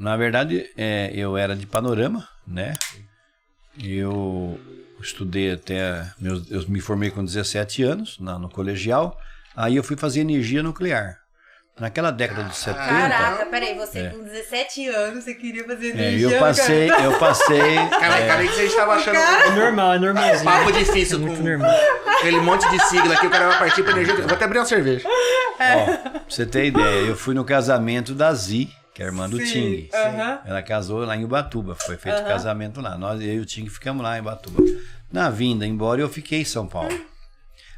Na verdade, eu era de Panorama, né? Eu estudei eu me formei com 17 anos no colegial. Aí eu fui fazer energia nuclear. Naquela década de 70... Caraca, peraí, você com 17 anos, você queria fazer energia? Eu passei... Cara, que você estava achando... É normalzinho. Papo difícil com aquele monte de sigla aqui, o cara vai partir pra energia... Eu vou até abrir uma cerveja. Ó, pra você ter ideia, eu fui no casamento da Zi, que é a irmã do Ting. Ela casou lá em Ubatuba, foi feito o casamento lá. Eu e o Ting ficamos lá em Ubatuba. Na vinda embora, eu fiquei em São Paulo.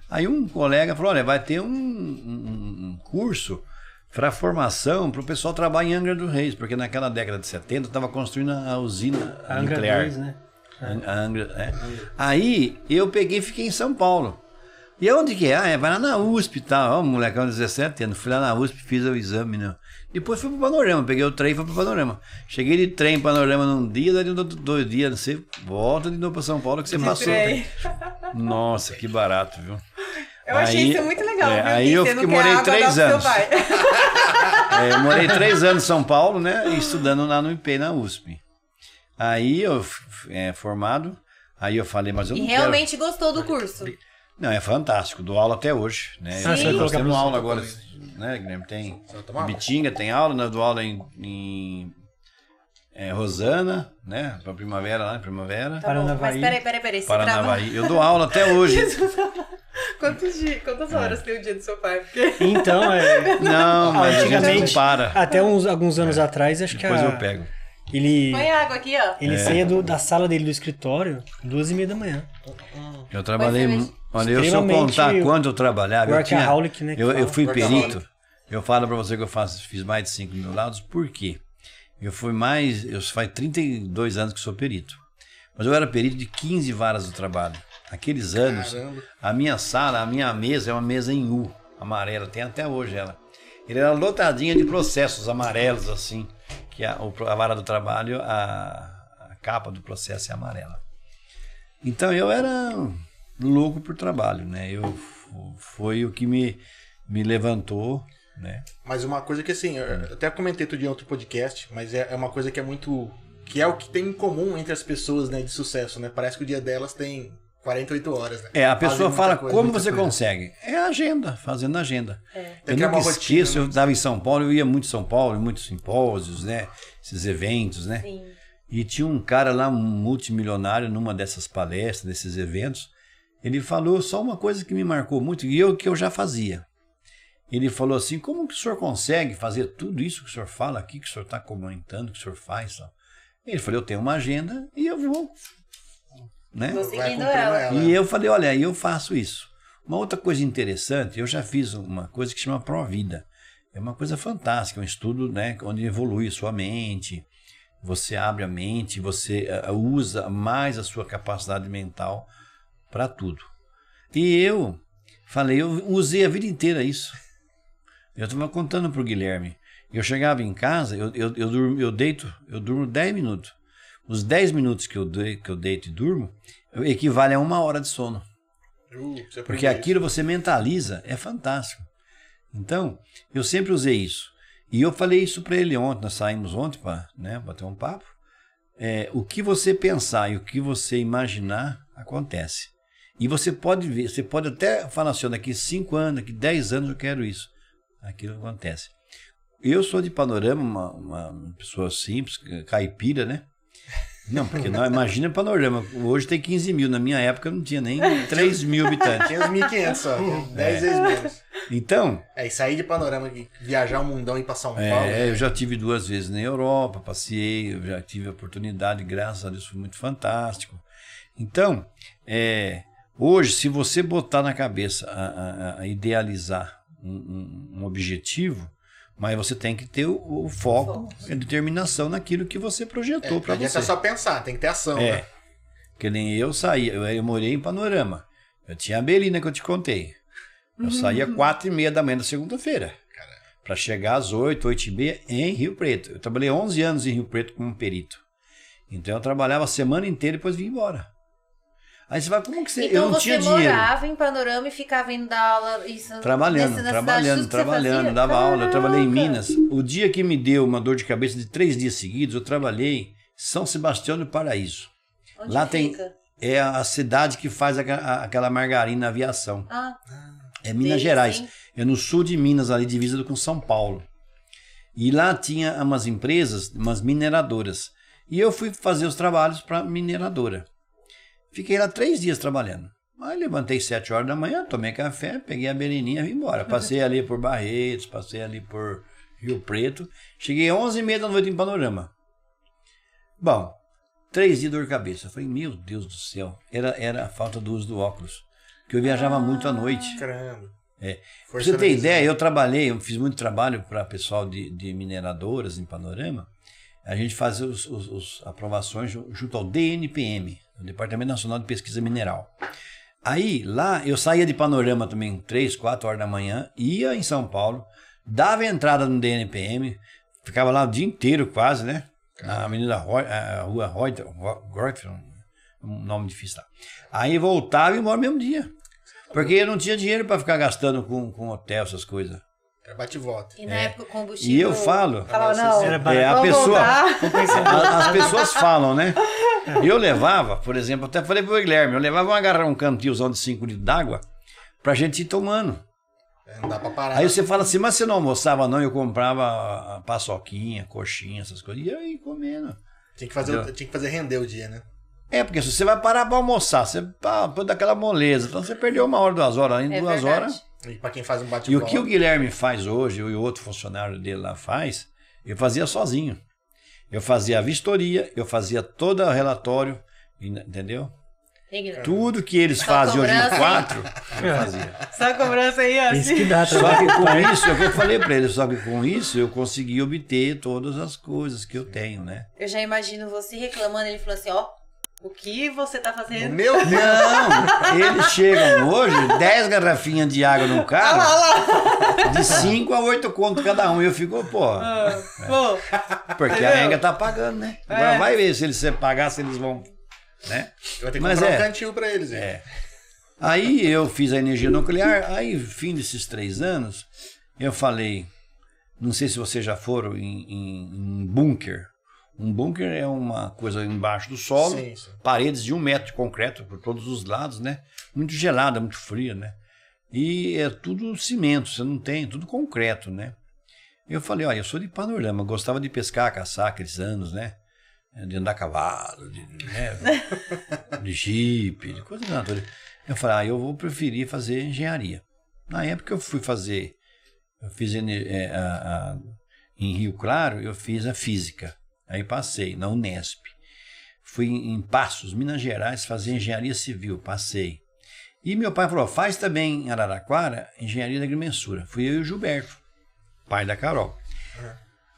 Aí um colega falou, olha, vai ter um curso para formação para o pessoal trabalhar em Angra dos Reis, porque naquela década de 70 estava construindo a usina nuclear. Angra 2, né? Aí eu peguei e fiquei em São Paulo. E onde que é? Vai lá na USP e tal. Ó, molecão de 17 anos. Fui lá na USP, fiz o exame, né? Depois fui pro Panorama. Peguei o trem e fui pro Panorama. Cheguei de trem em Panorama num dia, daí 2 dias. Você volta de novo pra São Paulo que você passou. Nossa, que barato, viu? Eu achei isso muito legal. Viu? Aí eu morei 3 anos. Eu morei 3 anos em São Paulo, né? Estudando lá no IP, na USP. Aí eu formado. Aí eu falei, mas eu não quero... realmente gostou do curso? Não, é fantástico, dou aula até hoje, né? Nós temos aula agora, né, Guilherme? Tem Bitinga, tem aula, nós dou aula em Rosana, né? Pra primavera, lá, primavera. Tá bom, mas peraí. Paranavaí. Eu dou aula até hoje. Quantas horas tem o dia do seu pai? Porque... Então, Não, mas antigamente não para. Até alguns anos atrás, acho depois eu pego. Põe água aqui, ó. Ele saía da sala dele do escritório 2h30 da manhã. Eu trabalhei... Olha, se eu contar quanto eu trabalhava, eu fui perito. Eu falo pra você que eu fiz mais de 5 mil laudos, por quê? Faz 32 anos que sou perito. Mas eu era perito de 15 varas do trabalho. Aqueles anos, a minha sala, a minha mesa é uma mesa em U, amarela, tem até hoje ela. Ele era lotadinha de processos amarelos, assim, que a vara do trabalho, a capa do processo é amarela. Então eu era louco por trabalho, né? Foi o que me levantou, né? Mas uma coisa que assim, eu até comentei outro dia em outro podcast, mas é uma coisa que é muito... que é o que tem em comum entre as pessoas, né, de sucesso, né? Parece que o dia delas tem 48 horas, né? A pessoa fala como você consegue. É a agenda, fazendo agenda. Eu nunca esqueço, eu estava em São Paulo, eu ia muito em São Paulo, em muitos simpósios, né? Esses eventos, né? Sim. E tinha um cara lá, um multimilionário, numa dessas palestras, desses eventos, ele falou só uma coisa que me marcou muito, e que eu já fazia. Ele falou assim, como que o senhor consegue fazer tudo isso que o senhor fala aqui, que o senhor está comentando, que o senhor faz? Tal? Ele falou, eu tenho uma agenda e eu vou... né? Tô seguindo ela. E eu falei, olha, eu faço isso. Uma outra coisa interessante, eu já fiz uma coisa que chama Provida. É uma coisa fantástica, um estudo, né, onde evolui a sua mente, você abre a mente, você usa mais a sua capacidade mental para tudo. E eu falei, eu usei a vida inteira isso. Eu estava contando para o Guilherme. Eu chegava em casa, eu durmo 10 minutos. Os 10 minutos que eu deito e durmo equivale a 1 hora de sono. Porque aquilo você mentaliza, é fantástico. Então, eu sempre usei isso. E eu falei isso para ele ontem, nós saímos ontem para, né, bater um papo. O que você pensar e o que você imaginar, acontece. E você pode ver, você pode até falar assim, daqui 5 anos, daqui 10 anos eu quero isso. Aquilo acontece. Eu sou de Panorama, uma pessoa simples, caipira, né? Não, porque não, imagina Panorama. Hoje tem 15 mil, na minha época não tinha nem 3 mil habitantes. Tinha uns 1.500 só, 10 vezes menos. Então... e sair de Panorama, viajar o mundão e ir pra São Paulo. Eu já tive 2 vezes na Europa, passei, eu já tive a oportunidade, graças a Deus foi muito fantástico. Então, hoje, se você botar na cabeça a idealizar um objetivo, mas você tem que ter o foco, a determinação naquilo que você projetou para você. Não adianta só pensar, tem que ter ação. Né? Porque nem eu saía, eu morei em Panorama. Eu tinha a Belina que eu te contei. Eu saía 4h30 da manhã da segunda-feira. Para chegar às 8h30 em Rio Preto. Eu trabalhei 11 anos em Rio Preto como perito. Então eu trabalhava a semana inteira e depois vim embora. Aí você fala, como que você... Então eu não tinha dinheiro. você morava em Panorama e ficava indo dar aula... Isso, Trabalhando, dava aula. Eu trabalhei em Minas. O dia que me deu uma dor de cabeça de 3 dias seguidos, eu trabalhei em São Sebastião do Paraíso. Onde lá fica? É a cidade que faz aquela margarina aviação. É Minas Sim, Gerais. sim. É no sul de Minas, ali divisa com São Paulo. E lá tinha umas empresas, umas mineradoras. E eu fui fazer os trabalhos para mineradora. Fiquei lá 3 dias trabalhando. Aí levantei 7 horas da manhã, tomei café, peguei a beleninha e vim embora. Passei ali por Barretos, passei ali por Rio Preto. Cheguei 11h30 da noite em Panorama. Bom, 3 dias de dor de cabeça. Eu falei, meu Deus do céu. Era a falta do uso do óculos. Porque eu viajava muito à noite. Caramba. Pra você ter ideia, eu fiz muito trabalho para pessoal de mineradoras em Panorama. A gente fazia as aprovações junto ao DNPM, o Departamento Nacional de Pesquisa Mineral. Aí, lá, eu saía de Panorama também 3, 4 horas da manhã, ia em São Paulo, dava entrada no DNPM, ficava lá o dia inteiro quase, né? Na Avenida Rua Reuter, um nome difícil lá. Aí voltava e ia embora no mesmo dia. Porque eu não tinha dinheiro para ficar gastando com hotel, essas coisas. Era bate e volta. E na época o combustível... E eu falo... As pessoas falam, né? Eu levava, por exemplo, até falei pro Guilherme, eu levava um cantilzão de 5 litros d'água pra gente ir tomando. Não dá pra parar. Aí você fala assim, mas você não almoçava não? Eu comprava paçoquinha, coxinha, essas coisas. E eu ia comendo. Tinha que fazer render o dia, né? Porque se você vai parar pra almoçar, você pode dar aquela moleza. Então você perdeu 1 hora, 2 horas, ainda 2 horas. E pra quem faz um bate-volta... E o que o Guilherme faz hoje, e o outro funcionário dele lá faz, eu fazia sozinho. Eu fazia a vistoria, eu fazia todo o relatório, entendeu? Tudo que eles fazem hoje no 4, eu fazia. Só cobrança aí, assim. Isso que dá, Só que com isso, é o que eu falei pra ele, só que com isso eu consegui obter todas as coisas que eu tenho, né? Eu já imagino você reclamando, ele falou assim, o que você tá fazendo? Meu Deus! Não, eles chegam hoje, 10 garrafinhas de água no carro, de 5 a 8 conto cada um. E eu fico, porque a Enga tá pagando, né? Agora vai ver se você pagar, se eles vão, né? Vai ter que comprar um cantil pra eles. Aí eu fiz a energia nuclear, aí fim desses 3 anos, eu falei, não sei se vocês já foram em bunker. Um bunker é uma coisa embaixo do solo, sim. Paredes de 1 metro de concreto por todos os lados, né? Muito gelada, muito fria, né? E é tudo cimento, você não tem, tudo concreto, né? Eu falei, olha, eu sou de Panorama, gostava de pescar, caçar aqueles anos, né? De andar a cavalo, de jipe, de coisa da natureza. Eu falei, eu vou preferir fazer engenharia. Na época eu fui fazer, em Rio Claro, eu fiz a física. Aí passei na Unesp. Fui em Passos, Minas Gerais, fazer engenharia civil. Passei. E meu pai falou, faz também em Araraquara engenharia da agrimensura. Fui eu e o Gilberto, pai da Carol.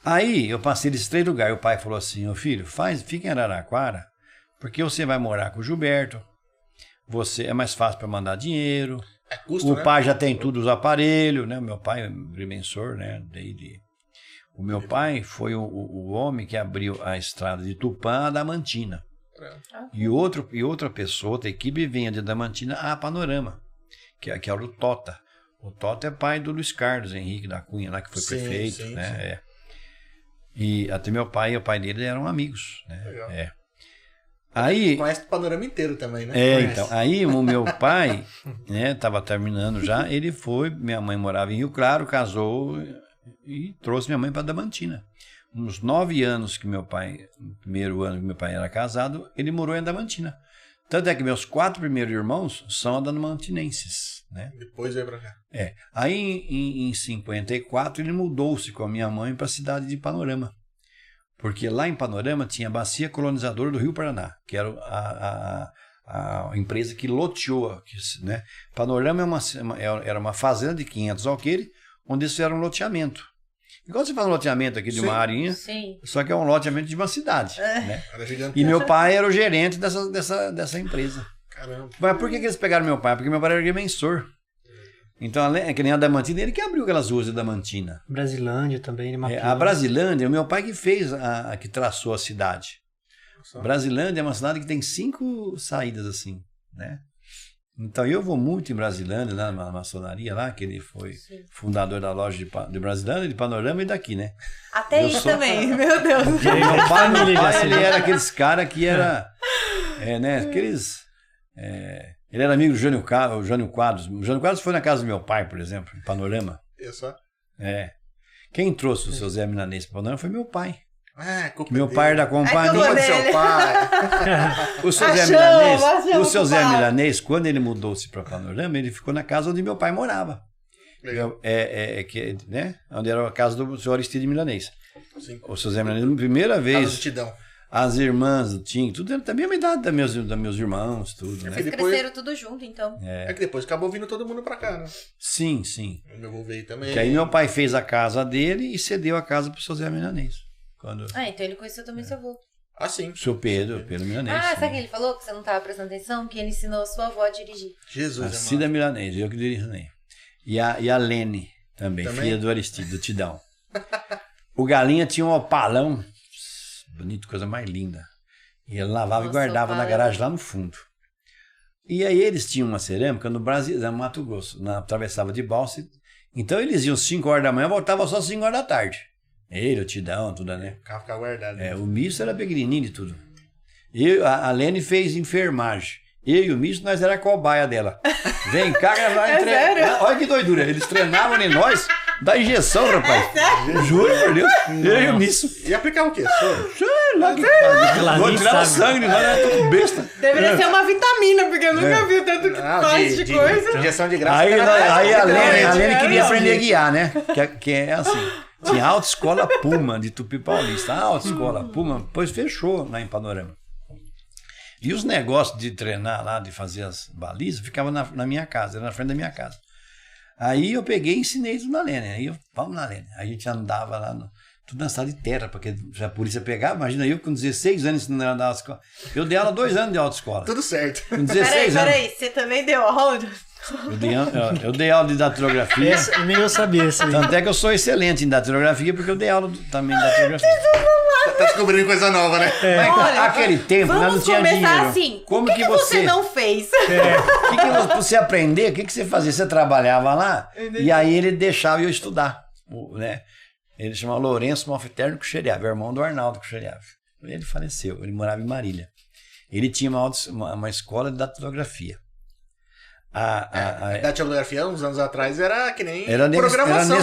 Aí eu passei desses 3 lugares. O pai falou assim, ô filho, fica em Araraquara, porque você vai morar com o Gilberto. Você é mais fácil para mandar dinheiro. Custo, o pai já tem todos os aparelhos, né? O meu pai é agrimensor, né? O meu pai foi o homem que abriu a estrada de Tupã a Damantina. E outra pessoa, outra equipe, vinha de Damantina a Panorama, que era o Tota. O Tota é pai do Luiz Carlos Henrique da Cunha, lá que foi prefeito, né? E até meu pai e o pai dele eram amigos, né? Legal. Aí conhece o Panorama inteiro também, né? Então, aí o meu pai, né, tava terminando já, ele foi, minha mãe morava em Rio Claro, casou e trouxe minha mãe para Damantina. Uns 9 anos que meu pai, no primeiro ano que meu pai era casado, ele morou em Damantina. Tanto é que meus 4 primeiros irmãos são adamantinenses, né? Depois veio pra cá. Aí em 54 ele mudou-se com a minha mãe para a cidade de Panorama. Porque lá em Panorama tinha a Bacia Colonizadora do Rio Paraná, que era a empresa que loteou, né? Panorama era uma fazenda de 500 alqueires, onde isso era um loteamento. Igual você faz um loteamento aqui de uma arinha, só que é um loteamento de uma cidade. Né? E meu pai era o gerente dessa empresa. Caramba. Mas por que eles pegaram meu pai? Porque meu pai era agrimensor. Então, é que nem a Damantina, ele que abriu aquelas ruas de Damantina. Brasilândia também, ele mapeou. A Brasilândia, o meu pai que fez, que traçou a cidade. Brasilândia é uma cidade que tem 5 saídas assim. né? Então eu vou muito em Brasilândia, lá na maçonaria lá, que ele foi fundador da loja de Brasilândia, de Panorama e daqui, né? Até isso também, meu Deus. Meu pai, ele era aqueles caras que era, né, aqueles... ele era amigo do Jânio Quadros. O Jânio Quadros foi na casa do meu pai, por exemplo, em Panorama. Eu só? Quem trouxe o seu Zé Milanês para Panorama foi meu pai. Culpa meu pai era da companhia do seu pai. O seu Zé Milanês, quando ele mudou-se para Panorama, ele ficou na casa onde meu pai morava. Legal. Né? Onde era a casa do senhor Aristide Milanês. Sim. O seu Zé Milanês, na primeira vez. Tidão. As irmãs do Tim, tudo era da mesma idade dos meus irmãos, tudo, né? Eles cresceram tudo junto, então. É que depois acabou vindo todo mundo pra cá, né? Sim. O meu avô veio também. Que aí meu pai fez a casa dele e cedeu a casa pro seu Zé Milanês. Então ele conheceu também seu avô. Sim. Seu Pedro Milanês. Sabe que ele falou que você não tava prestando atenção? Que ele ensinou a sua avó a dirigir. Jesus, a Cida Milanês, eu que dirijo também. E a Lene também, filha do Aristide, do Tidão. O Galinha tinha um opalão, bonito, coisa mais linda. E ele lavava e guardava na garagem lá no fundo. E aí eles tinham uma cerâmica no Brasil, no Mato Grosso, atravessava de balsa. Então eles iam 5 horas da manhã, voltavam só 5 horas da tarde. Ele, o Tidão, tudo, né? O carro ficava guardado. O Misso era pequenininho de tudo. A Lene fez enfermagem. Eu e o Misso, nós era a cobaia dela. Vem cá, sério? Olha que doidura. Eles treinavam em nós da injeção, rapaz. Juro por Deus. Eu e o Misso. E aplicava o quê? Vou tirar o sangue, nós era tudo besta. Deveria ser uma vitamina, porque eu nunca vi tanto que faz de coisa. Injeção de graça. Aí a Lene queria aprender a guiar, né? Que é assim. Tinha a autoescola Puma de Tupi Paulista. A autoescola Puma, depois fechou lá em Panorama. E os negócios de treinar lá, de fazer as balizas, ficavam na minha casa, era na frente da minha casa. Aí eu peguei e ensinei tudo na Lene. Aí vamos na Lene. A gente andava lá, tudo na estrada de terra, porque a polícia pegava. Imagina eu com 16 anos ensinando a andar na escola. Eu dei aula 2 anos de autoescola. Tudo certo. Com 16 anos. Peraí, você também deu aula? Eu dei aula de datilografia. Nem eu sabia isso aí. Tanto é que eu sou excelente em datilografia, porque eu dei aula também de datilografia. Tá descobrindo coisa nova, né? Mas naquele tempo nós não tinha dinheiro. Assim, como que você não fez? O que você aprender, o que você fazia? Você trabalhava lá e aí ele deixava eu estudar, né? Ele chamava Lourenço Malfiterno Kucheriave, irmão do Arnaldo Kucheriave. Ele faleceu, ele morava em Marília. Ele tinha uma escola de datilografia. A datilografia, uns anos atrás, era que nem programação.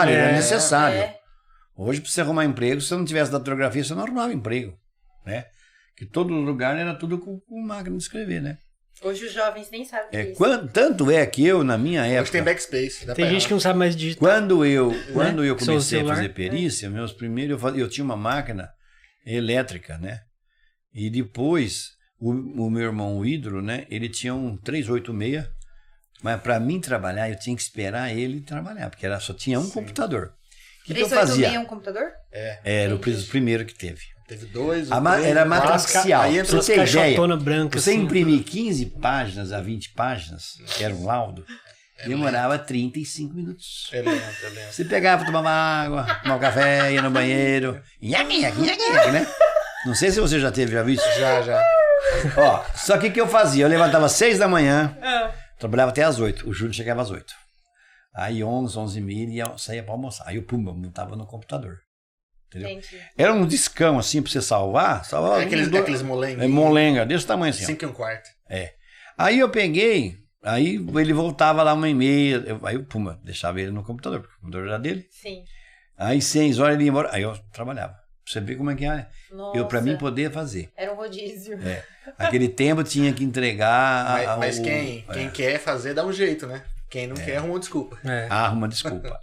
Era necessário. É. Hoje, para você arrumar emprego, se você não tivesse datilografia, você não arrumava emprego, né? Que todo lugar era tudo com máquina de escrever, né? Hoje os jovens nem sabem o que é isso. Tanto é que eu, na minha época... Hoje tem backspace. Tem gente que não sabe mais digitar. Quando eu comecei a fazer perícia, meus primeiros... Eu tinha uma máquina elétrica, né? E depois, o meu irmão, o Hidro, né? Ele tinha um 386, mas para mim trabalhar, eu tinha que esperar ele trabalhar, porque só tinha um computador. O que eu fazia? 386 é um computador? Era o primeiro que teve. Teve 2, era matricial. Aí pra você ter ideia, branca, você assim, imprimir 15 páginas a 20 páginas, que era um laudo, demorava 35 minutos. Eu lembro. Você pegava, tomava água, tomava café, ia no banheiro, né? Não sei se você já viu isso. Já. Ó, só que o que eu fazia? Eu levantava às 6 da manhã, trabalhava até às 8. O Júnior chegava às 8. Aí 11h30 e saía pra almoçar. Aí eu, montava no computador. Entendeu? Entendi. Era um discão assim pra você salvar. Aqueles molenga. Molenga, desse tamanho assim. 5 1/4. Aí eu peguei, aí ele voltava lá 1h30. Aí eu, deixava ele no computador, porque o computador era dele. Sim. Aí 6 horas ele ia embora. Aí eu trabalhava. Pra você ver como é que é. Nossa. Pra mim poder fazer. Era um rodízio. Aquele tempo tinha que entregar. Mas quem quer fazer dá um jeito, né? Quem não quer arruma desculpa. Arruma desculpa.